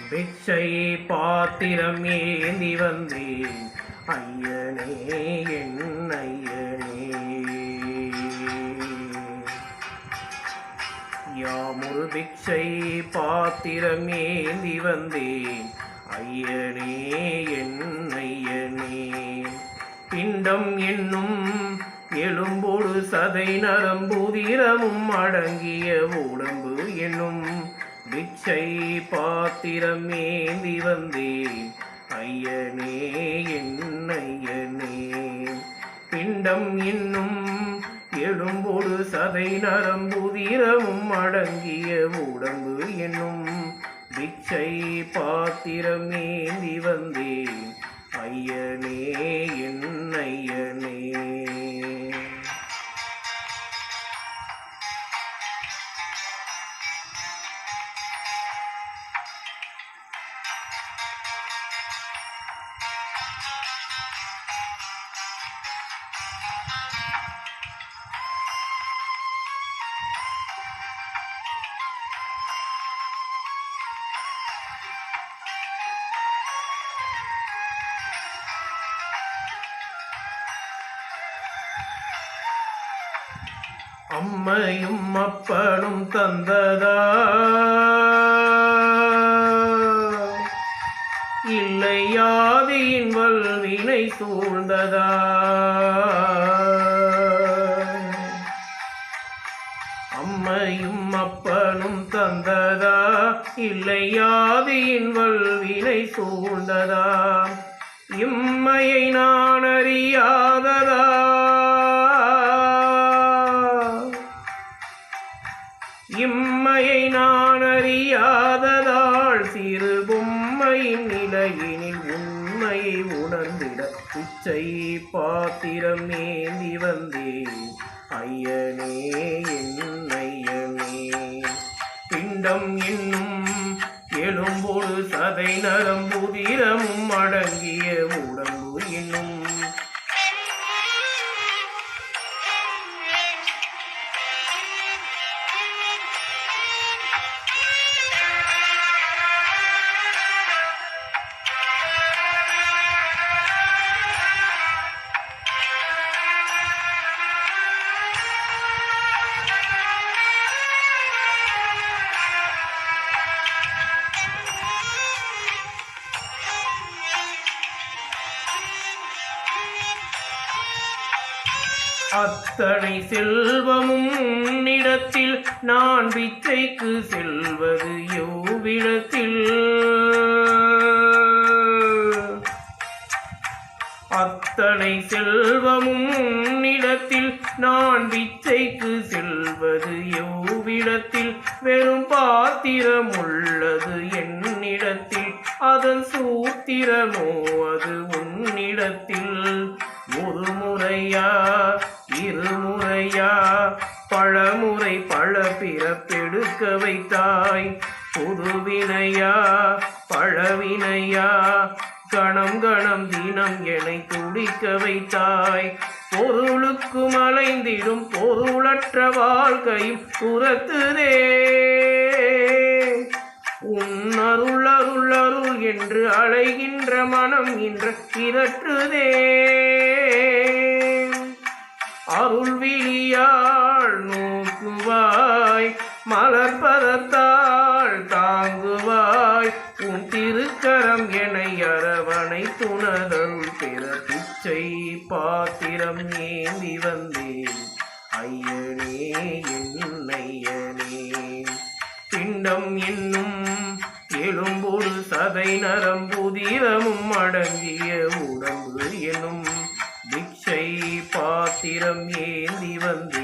பிச்சை பாத்திரம் ஏந்தி வந்தேன் ஐயனே என் ஐயனே. யாமொரு பிச்சை பாத்திரம் ஏந்தி வந்தேன் ஐயனே என் ஐயனே. பிண்டம் என்னும் எலும்போடு சதை நரம்புதிரமும் அடங்கிய உடம்பு என்னும் பிச்சை பாத்திரம் ஏந்தி வந்தேன் ஐயனே என் ஐயனே. பிண்டம் என்னும் எலும்போடு சதை நரம்புதிரமும் அடங்கிய உடம்பு என்னும் பிச்சை பாத்திரம் ஏந்தி வந்தேன் ஐயனே என் ஐயனே. அம்மையும் அப்பனும் தந்ததா இல்லை யாதியின் வல்வினை சூழ்ந்ததா. அம்மையும் அப்பனும் தந்ததா இல்லை யாதியின் வல்வினை சூழ்ந்ததா. இம்மையை நான் அறியாததா இம்மையை நான் அறியாததால் சிறு பொம்மையின் நிலையினில் உண்மையை உணர்ந்திட பிச்சை பாத்திரம் ஏந்தி வந்தேன் ஐயனே என் ஐயனே. பிண்டம் என்னும் எலும்போடு சதை நரம்புதிரமும் அடங்கிய உடம்பு என்னும் அத்தனை செல்வமும் உன்னிடத்தில் நான் பிச்சைக்கு செல்வது எவ்விடத்தில். அத்தனை செல்வமும் உன்னிடத்தில் நான் பிச்சைக்கு செல்வது எவ்விடத்தில். வெறும் பாத்திரம் உள்ளது என்னிடத்தில் அதன் சூத்திரமோ அது உன்னிடத்தில். ஒரு முறையா இருமுறையா பழமுறை பல பிறப்பெடுக்க வைத்தாய். புதுவினையா பழவினையா கணம் கணம் தினம் என்னை துடிக்க வைத்தாய். பொருளுக்கு மலைந்திடும் பொருளற்ற வாழ்க்கையும் துரத்துதே. உன் அருள் அருள் அருள் என்று அழைகின்ற மனம் இன்று திரற்றுதே. அருள் விழியாள் நோக்குவாய் மலர்பதத்தால் தாங்குவாய். உன் திருக்கரம் என்னை அரவணை துணதருள் பெற பிச்சை பாத்திரம் ஏந்தி வந்தேன் ஐயனே என் ஐயனே. பிண்டம் என்னும் எலும்போடு சதை நரம்புதிரமும் அடங்கிய உடம்பு எனும் பிச்சை பாத்திரம் ஏந்தி வந்து